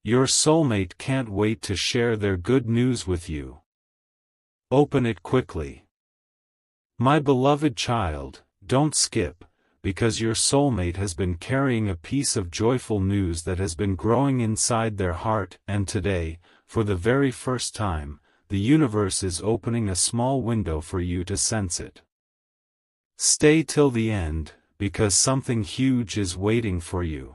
Your soulmate can't wait to share their good news with you. Open it quickly. My beloved child, don't skip, because your soulmate has been carrying a piece of joyful news that has been growing inside their heart, and today, for the very first time, the universe is opening a small window for you to sense it. Stay till the end, because something huge is waiting for you.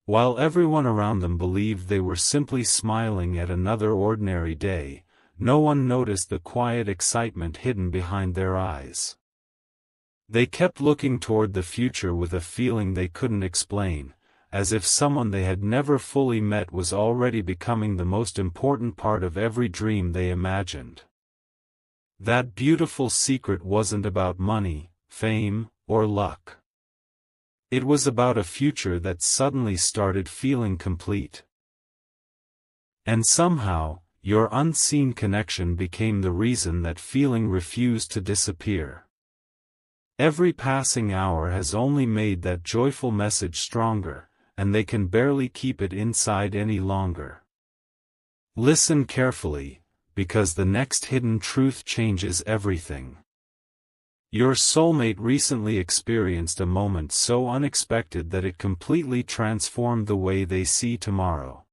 While everyone around them believed they were simply smiling at another ordinary day, no one noticed the quiet excitement hidden behind their eyes. They kept looking toward the future with a feeling they couldn't explain, as if someone they had never fully met was already becoming the most important part of every dream they imagined. That beautiful secret wasn't about money, fame, or luck. It was about a future that suddenly started feeling complete. And somehow, your unseen connection became the reason that feeling refused to disappear. Every passing hour has only made that joyful message stronger, and they can barely keep it inside any longer. Listen carefully, because the next hidden truth changes everything. Your soulmate recently experienced a moment so unexpected that it completely transformed the way they see tomorrow.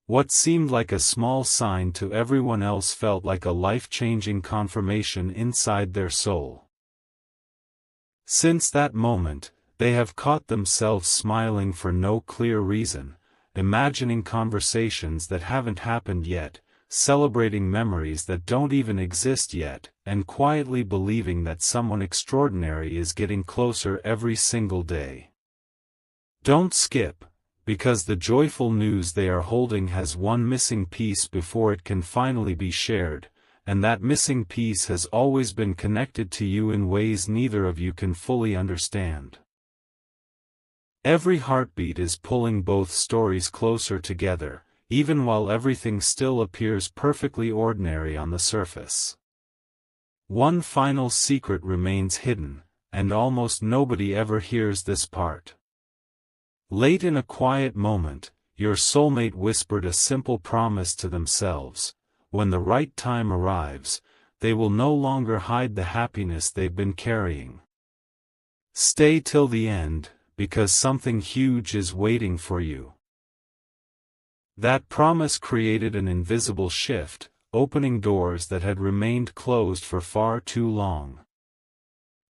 What seemed like a small sign to everyone else felt like a life-changing confirmation inside their soul. Since that moment, they have caught themselves smiling for no clear reason, imagining conversations that haven't happened yet, celebrating memories that don't even exist yet, and quietly believing that someone extraordinary is getting closer every single day. Don't skip, because the joyful news they are holding has one missing piece before it can finally be shared, and that missing piece has always been connected to you in ways neither of you can fully understand. Every heartbeat is pulling both stories closer together, even while everything still appears perfectly ordinary on the surface. One final secret remains hidden, and almost nobody ever hears this part. Late in a quiet moment, your soulmate whispered a simple promise to themselves: when the right time arrives, they will no longer hide the happiness they've been carrying. Stay till the end, because something huge is waiting for you. That promise created an invisible shift, opening doors that had remained closed for far too long.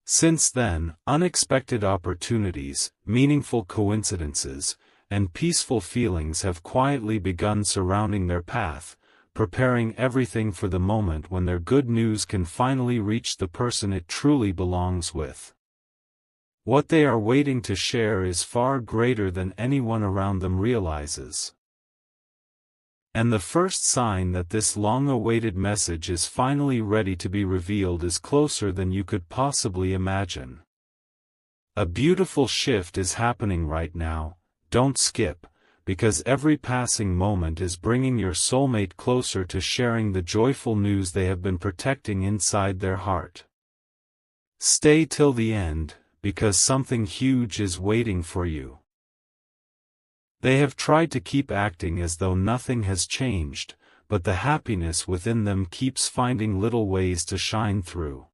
Since then, unexpected opportunities, meaningful coincidences, and peaceful feelings have quietly begun surrounding their path, preparing everything for the moment when their good news can finally reach the person it truly belongs with. What they are waiting to share is far greater than anyone around them realizes. And the first sign that this long-awaited message is finally ready to be revealed is closer than you could possibly imagine. A beautiful shift is happening right now. Don't skip, because every passing moment is bringing your soulmate closer to sharing the joyful news they have been protecting inside their heart. Stay till the end, because something huge is waiting for you. They have tried to keep acting as though nothing has changed, but the happiness within them keeps finding little ways to shine through.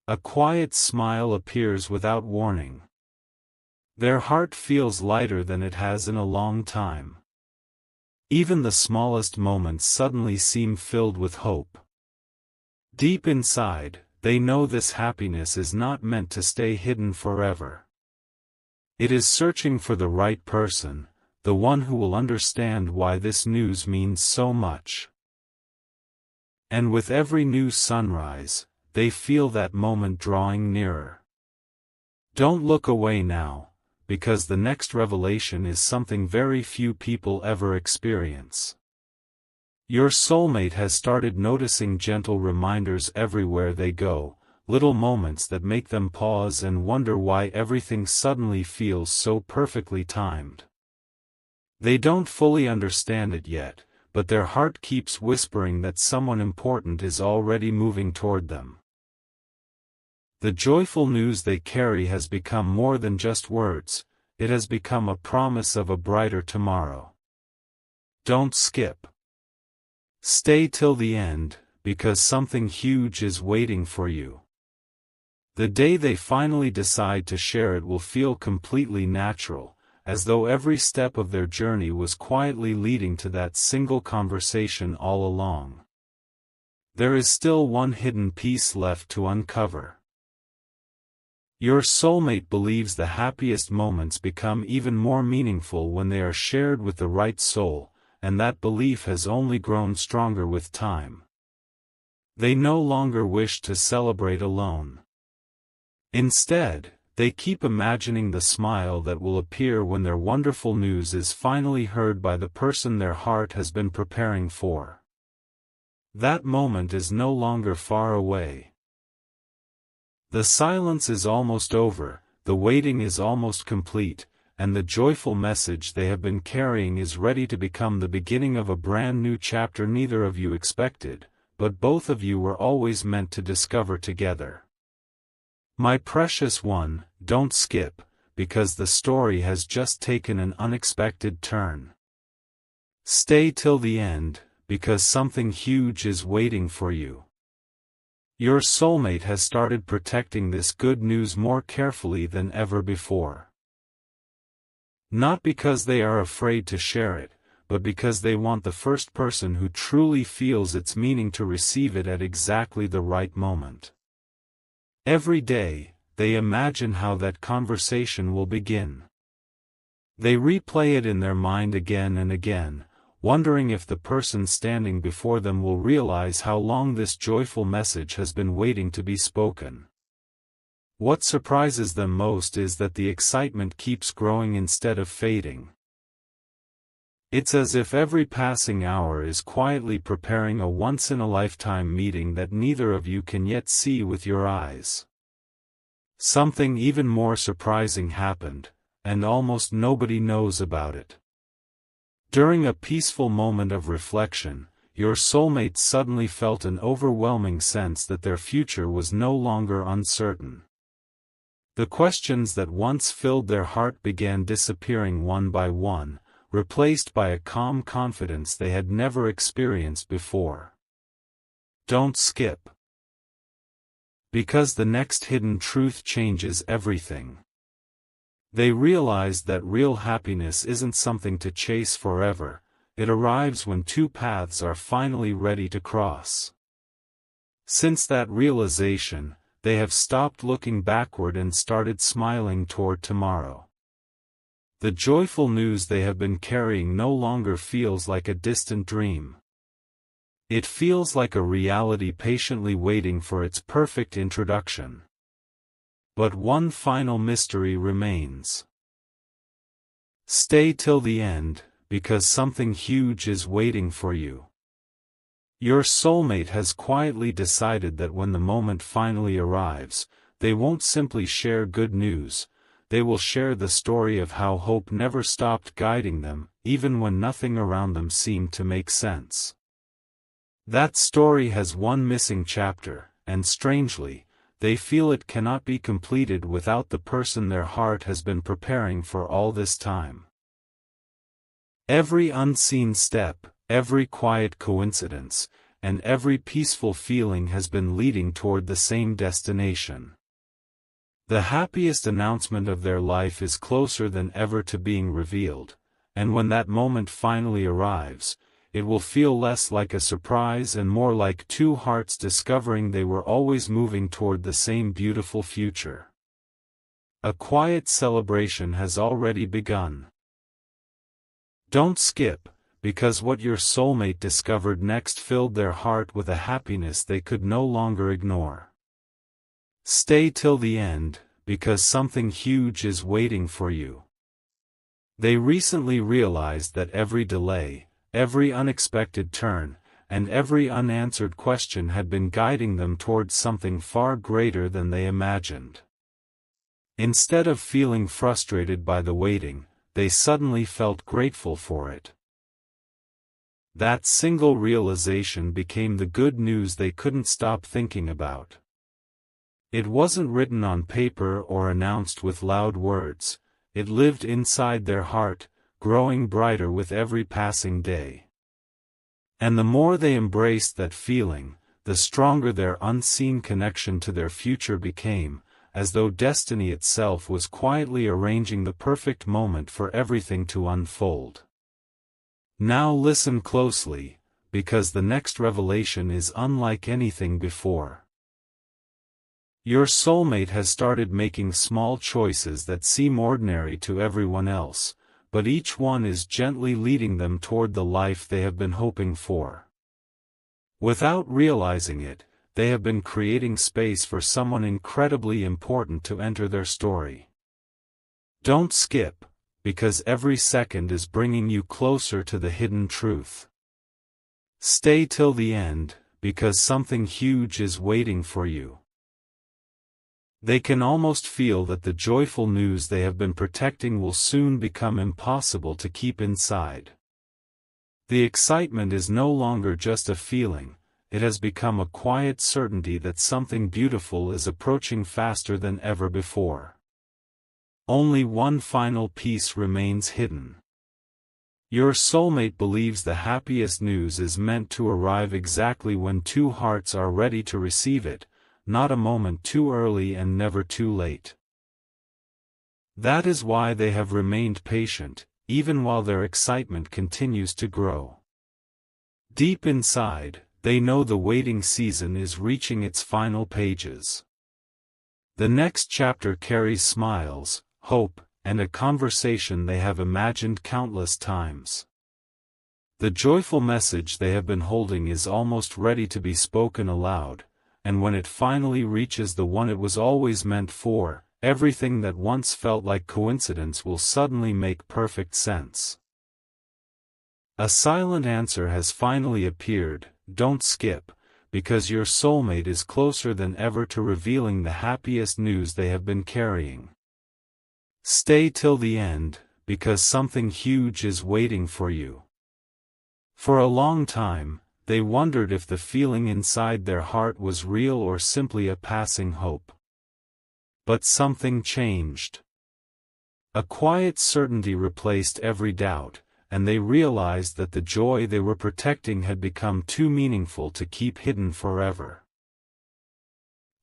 A quiet smile appears without warning. Their heart feels lighter than it has in a long time. Even the smallest moments suddenly seem filled with hope. Deep inside, they know this happiness is not meant to stay hidden forever. It is searching for the right person, the one who will understand why this news means so much. And with every new sunrise, they feel that moment drawing nearer. Don't look away now, because the next revelation is something very few people ever experience. Your soulmate has started noticing gentle reminders everywhere they go, little moments that make them pause and wonder why everything suddenly feels so perfectly timed. They don't fully understand it yet, but their heart keeps whispering that someone important is already moving toward them. The joyful news they carry has become more than just words. it has become a promise of a brighter tomorrow. Don't skip. Stay till the end, because something huge is waiting for you. The day they finally decide to share it will feel completely natural, as though every step of their journey was quietly leading to that single conversation all along. There is still one hidden piece left to uncover. Your soulmate believes the happiest moments become even more meaningful when they are shared with the right soul, and that belief has only grown stronger with time. They no longer wish to celebrate alone. Instead, they keep imagining the smile that will appear when their wonderful news is finally heard by the person their heart has been preparing for. That moment is no longer far away. The silence is almost over, the waiting is almost complete, and the joyful message they have been carrying is ready to become the beginning of a brand new chapter neither of you expected, but both of you were always meant to discover together. My precious one, don't skip, because the story has just taken an unexpected turn. Stay till the end, because something huge is waiting for you. Your soulmate has started protecting this good news more carefully than ever before. Not because they are afraid to share it, but because they want the first person who truly feels its meaning to receive it at exactly the right moment. Every day, they imagine how that conversation will begin. They replay it in their mind again and again, wondering if the person standing before them will realize how long this joyful message has been waiting to be spoken. What surprises them most is that the excitement keeps growing instead of fading. It's as if every passing hour is quietly preparing a once-in-a-lifetime meeting that neither of you can yet see with your eyes. Something even more surprising happened, and almost nobody knows about it. During a peaceful moment of reflection, your soulmate suddenly felt an overwhelming sense that their future was no longer uncertain. The questions that once filled their heart began disappearing one by one, replaced by a calm confidence they had never experienced before. Don't skip. Because the next hidden truth changes everything. They realized that real happiness isn't something to chase forever, it arrives when two paths are finally ready to cross. Since that realization, they have stopped looking backward and started smiling toward tomorrow. The joyful news they have been carrying no longer feels like a distant dream. It feels like a reality patiently waiting for its perfect introduction. But one final mystery remains. Stay till the end, because something huge is waiting for you. Your soulmate has quietly decided that when the moment finally arrives, they won't simply share good news, they will share the story of how hope never stopped guiding them, even when nothing around them seemed to make sense. That story has one missing chapter, and strangely, they feel it cannot be completed without the person their heart has been preparing for all this time. Every unseen step, every quiet coincidence, and every peaceful feeling has been leading toward the same destination. The happiest announcement of their life is closer than ever to being revealed, and when that moment finally arrives, it will feel less like a surprise and more like two hearts discovering they were always moving toward the same beautiful future. A quiet celebration has already begun. Don't skip, because what your soulmate discovered next filled their heart with a happiness they could no longer ignore. Stay till the end, because something huge is waiting for you. They recently realized that every delay, every unexpected turn, and every unanswered question had been guiding them towards something far greater than they imagined. Instead of feeling frustrated by the waiting, they suddenly felt grateful for it. That single realization became the good news they couldn't stop thinking about. It wasn't written on paper or announced with loud words, it lived inside their heart, growing brighter with every passing day. And the more they embraced that feeling, the stronger their unseen connection to their future became, as though destiny itself was quietly arranging the perfect moment for everything to unfold. Now listen closely, because the next revelation is unlike anything before. Your soulmate has started making small choices that seem ordinary to everyone else, but each one is gently leading them toward the life they have been hoping for. Without realizing it, they have been creating space for someone incredibly important to enter their story. Don't skip, because every second is bringing you closer to the hidden truth. Stay till the end, because something huge is waiting for you. They can almost feel that the joyful news they have been protecting will soon become impossible to keep inside. The excitement is no longer just a feeling, it has become a quiet certainty that something beautiful is approaching faster than ever before. Only one final piece remains hidden. Your soulmate believes the happiest news is meant to arrive exactly when two hearts are ready to receive it, not a moment too early and never too late. That is why they have remained patient, even while their excitement continues to grow. Deep inside, they know the waiting season is reaching its final pages. The next chapter carries smiles, hope, and a conversation they have imagined countless times. The joyful message they have been holding is almost ready to be spoken aloud, and when it finally reaches the one it was always meant for, everything that once felt like coincidence will suddenly make perfect sense. A silent answer has finally appeared. Don't skip, because your soulmate is closer than ever to revealing the happiest news they have been carrying. Stay till the end, because something huge is waiting for you. For a long time, they wondered if the feeling inside their heart was real or simply a passing hope. But something changed. A quiet certainty replaced every doubt, and they realized that the joy they were protecting had become too meaningful to keep hidden forever.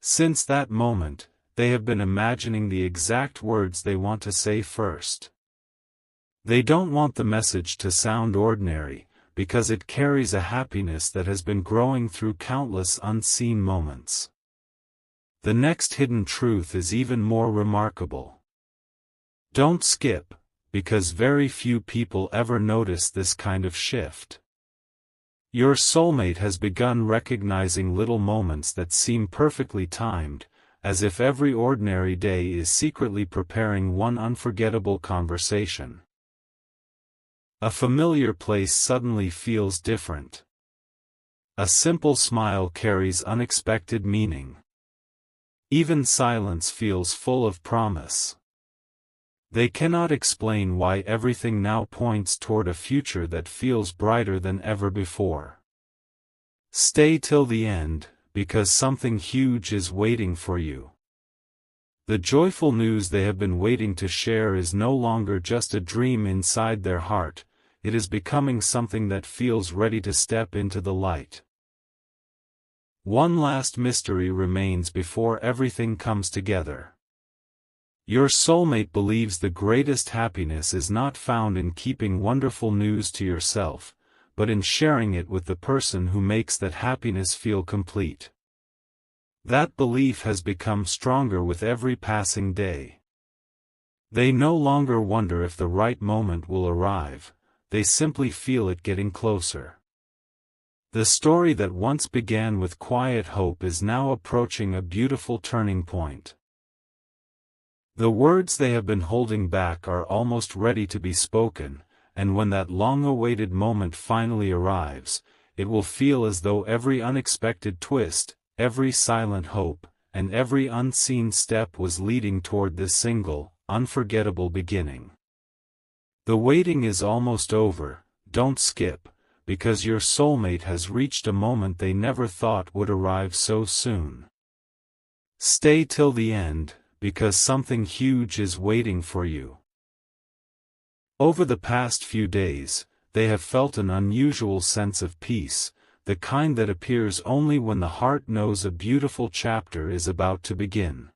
Since that moment, they have been imagining the exact words they want to say first. They don't want the message to sound ordinary, because it carries a happiness that has been growing through countless unseen moments. The next hidden truth is even more remarkable. Don't skip, because very few people ever notice this kind of shift. Your soulmate has begun recognizing little moments that seem perfectly timed, as if every ordinary day is secretly preparing one unforgettable conversation. A familiar place suddenly feels different. A simple smile carries unexpected meaning. Even silence feels full of promise. They cannot explain why everything now points toward a future that feels brighter than ever before. Stay till the end, because something huge is waiting for you. The joyful news they have been waiting to share is no longer just a dream inside their heart, it is becoming something that feels ready to step into the light. One last mystery remains before everything comes together. Your soulmate believes the greatest happiness is not found in keeping wonderful news to yourself, but in sharing it with the person who makes that happiness feel complete. That belief has become stronger with every passing day. They no longer wonder if the right moment will arrive, they simply feel it getting closer. The story that once began with quiet hope is now approaching a beautiful turning point. The words they have been holding back are almost ready to be spoken, and when that long-awaited moment finally arrives, it will feel as though every unexpected twist, every silent hope, and every unseen step was leading toward this single, unforgettable beginning. The waiting is almost over. Don't skip, because your soulmate has reached a moment they never thought would arrive so soon. Stay till the end, because something huge is waiting for you. Over the past few days, they have felt an unusual sense of peace, the kind that appears only when the heart knows a beautiful chapter is about to begin.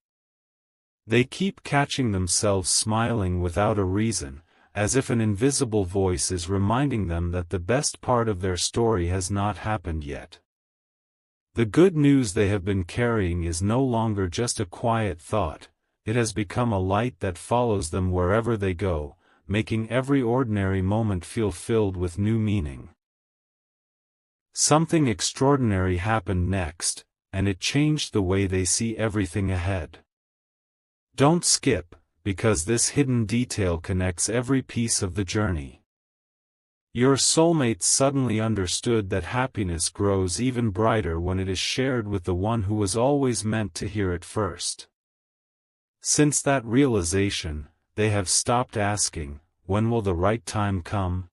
They keep catching themselves smiling without a reason, as if an invisible voice is reminding them that the best part of their story has not happened yet. The good news they have been carrying is no longer just a quiet thought, it has become a light that follows them wherever they go, making every ordinary moment feel filled with new meaning. Something extraordinary happened next, and it changed the way they see everything ahead. Don't skip, because this hidden detail connects every piece of the journey. Your soulmate suddenly understood that happiness grows even brighter when it is shared with the one who was always meant to hear it first. Since that realization, they have stopped asking, "When will the right time come?"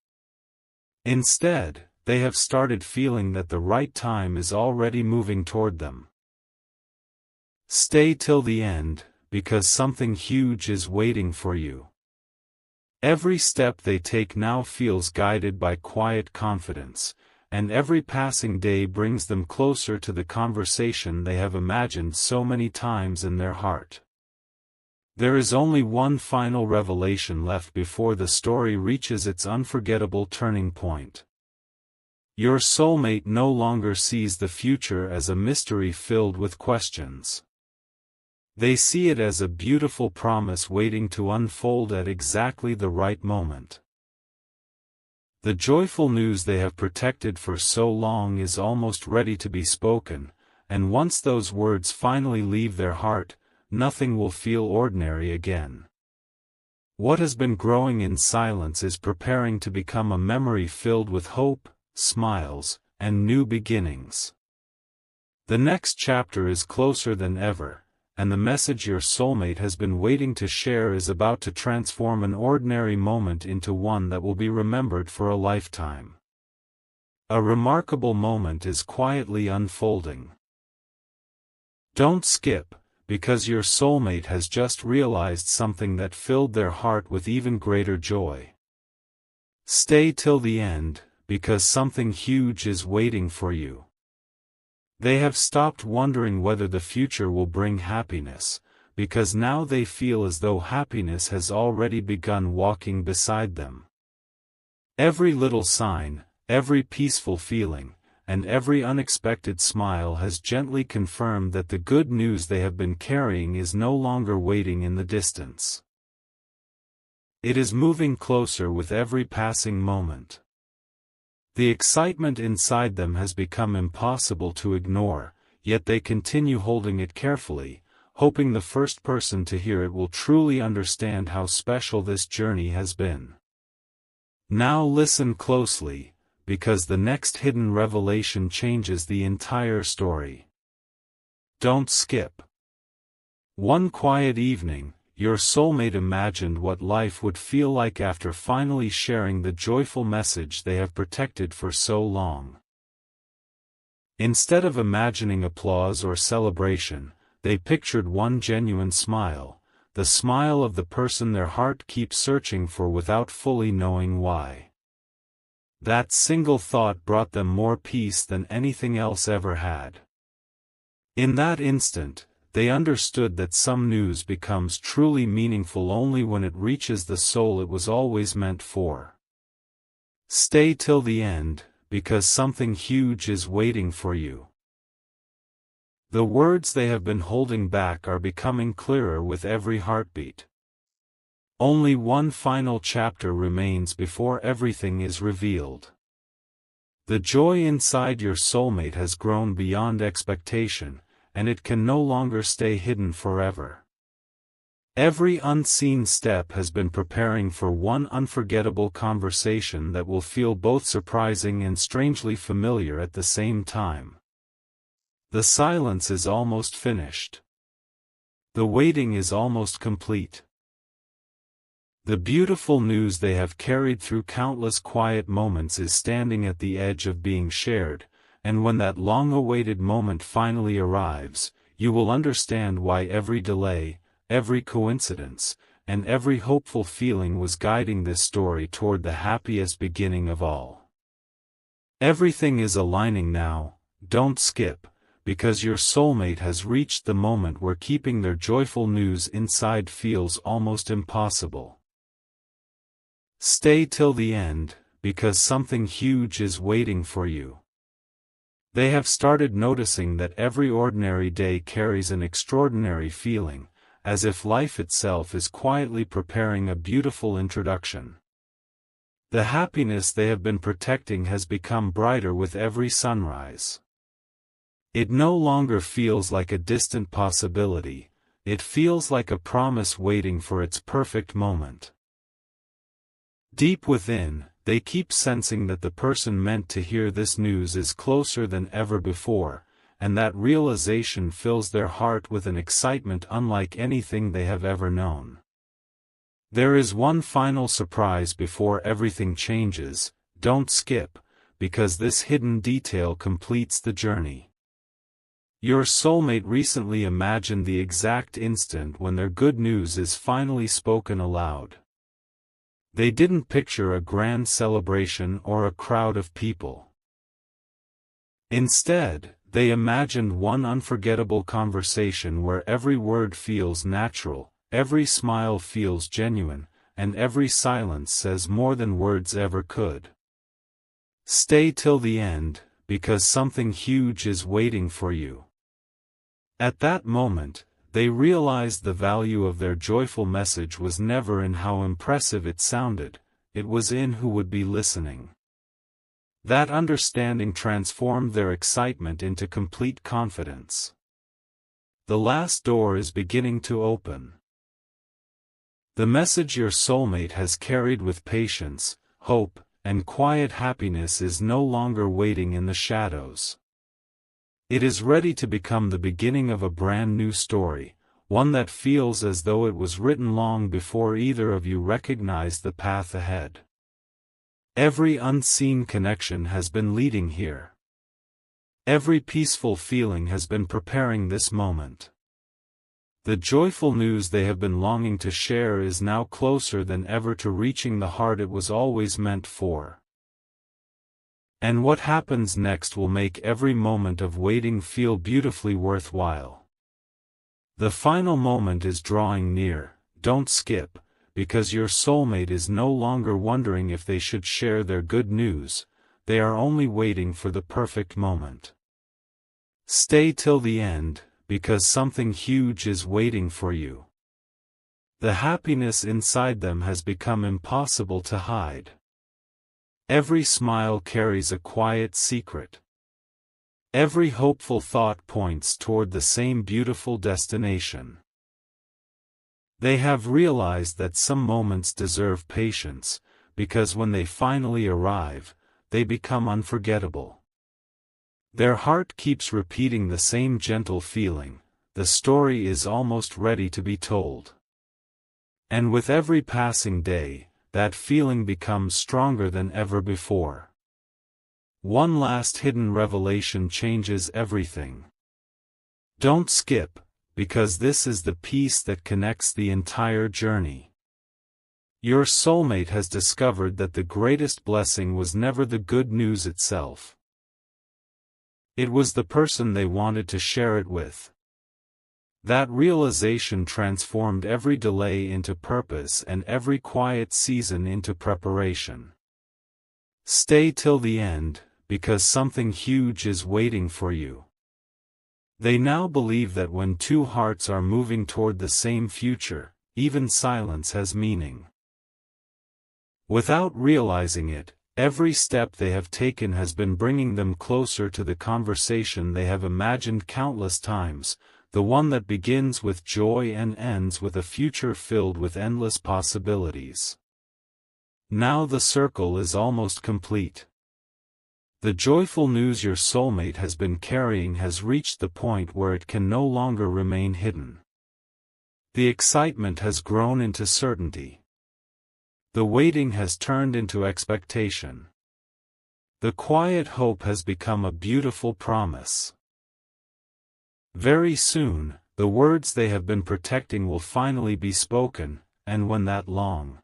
Instead, they have started feeling that the right time is already moving toward them. Stay till the end, because something huge is waiting for you. Every step they take now feels guided by quiet confidence, and every passing day brings them closer to the conversation they have imagined so many times in their heart. There is only one final revelation left before the story reaches its unforgettable turning point. Your soulmate no longer sees the future as a mystery filled with questions. They see it as a beautiful promise waiting to unfold at exactly the right moment. The joyful news they have protected for so long is almost ready to be spoken, and once those words finally leave their heart, nothing will feel ordinary again. What has been growing in silence is preparing to become a memory filled with hope, smiles, and new beginnings. The next chapter is closer than ever, and the message your soulmate has been waiting to share is about to transform an ordinary moment into one that will be remembered for a lifetime. A remarkable moment is quietly unfolding. Don't skip, because your soulmate has just realized something that filled their heart with even greater joy. Stay till the end, because something huge is waiting for you. They have stopped wondering whether the future will bring happiness, because now they feel as though happiness has already begun walking beside them. Every little sign, every peaceful feeling, and every unexpected smile has gently confirmed that the good news they have been carrying is no longer waiting in the distance. It is moving closer with every passing moment. The excitement inside them has become impossible to ignore, yet they continue holding it carefully, hoping the first person to hear it will truly understand how special this journey has been. Now listen closely, because the next hidden revelation changes the entire story. Don't skip. One quiet evening, your soulmate imagined what life would feel like after finally sharing the joyful message they have protected for so long. Instead of imagining applause or celebration, they pictured one genuine smile, the smile of the person their heart keeps searching for without fully knowing why. That single thought brought them more peace than anything else ever had. In that instant, they understood that some news becomes truly meaningful only when it reaches the soul it was always meant for. Stay till the end, because something huge is waiting for you. The words they have been holding back are becoming clearer with every heartbeat. Only one final chapter remains before everything is revealed. The joy inside your soulmate has grown beyond expectation, and it can no longer stay hidden forever. Every unseen step has been preparing for one unforgettable conversation that will feel both surprising and strangely familiar at the same time. The silence is almost finished. The waiting is almost complete. The beautiful news they have carried through countless quiet moments is standing at the edge of being shared, and when that long-awaited moment finally arrives, you will understand why every delay, every coincidence, and every hopeful feeling was guiding this story toward the happiest beginning of all. Everything is aligning now, don't skip, because your soulmate has reached the moment where keeping their joyful news inside feels almost impossible. Stay till the end, because something huge is waiting for you. They have started noticing that every ordinary day carries an extraordinary feeling, as if life itself is quietly preparing a beautiful introduction. The happiness they have been protecting has become brighter with every sunrise. It no longer feels like a distant possibility, it feels like a promise waiting for its perfect moment. Deep within, they keep sensing that the person meant to hear this news is closer than ever before, and that realization fills their heart with an excitement unlike anything they have ever known. There is one final surprise before everything changes. Don't skip, because this hidden detail completes the journey. Your soulmate recently imagined the exact instant when their good news is finally spoken aloud. They didn't picture a grand celebration or a crowd of people. Instead, they imagined one unforgettable conversation where every word feels natural, every smile feels genuine, and every silence says more than words ever could. Stay till the end, because something huge is waiting for you. At that moment, they realized the value of their joyful message was never in how impressive it sounded, it was in who would be listening. That understanding transformed their excitement into complete confidence. The last door is beginning to open. The message your soulmate has carried with patience, hope, and quiet happiness is no longer waiting in the shadows. It is ready to become the beginning of a brand new story, one that feels as though it was written long before either of you recognized the path ahead. Every unseen connection has been leading here. Every peaceful feeling has been preparing this moment. The joyful news they have been longing to share is now closer than ever to reaching the heart it was always meant for. And what happens next will make every moment of waiting feel beautifully worthwhile. The final moment is drawing near. Don't skip, because your soulmate is no longer wondering if they should share their good news, they are only waiting for the perfect moment. Stay till the end, because something huge is waiting for you. The happiness inside them has become impossible to hide. Every smile carries a quiet secret. Every hopeful thought points toward the same beautiful destination. They have realized that some moments deserve patience, because when they finally arrive, they become unforgettable. Their heart keeps repeating the same gentle feeling, the story is almost ready to be told. And with every passing day, that feeling becomes stronger than ever before. One last hidden revelation changes everything. Don't skip, because this is the piece that connects the entire journey. Your soulmate has discovered that the greatest blessing was never the good news itself. It was the person they wanted to share it with. That realization transformed every delay into purpose and every quiet season into preparation. Stay till the end, because something huge is waiting for you. They now believe that when two hearts are moving toward the same future, even silence has meaning. Without realizing it, every step they have taken has been bringing them closer to the conversation they have imagined countless times, the one that begins with joy and ends with a future filled with endless possibilities. Now the circle is almost complete. The joyful news your soulmate has been carrying has reached the point where it can no longer remain hidden. The excitement has grown into certainty. The waiting has turned into expectation. The quiet hope has become a beautiful promise. Very soon, the words they have been protecting will finally be spoken, and when that long,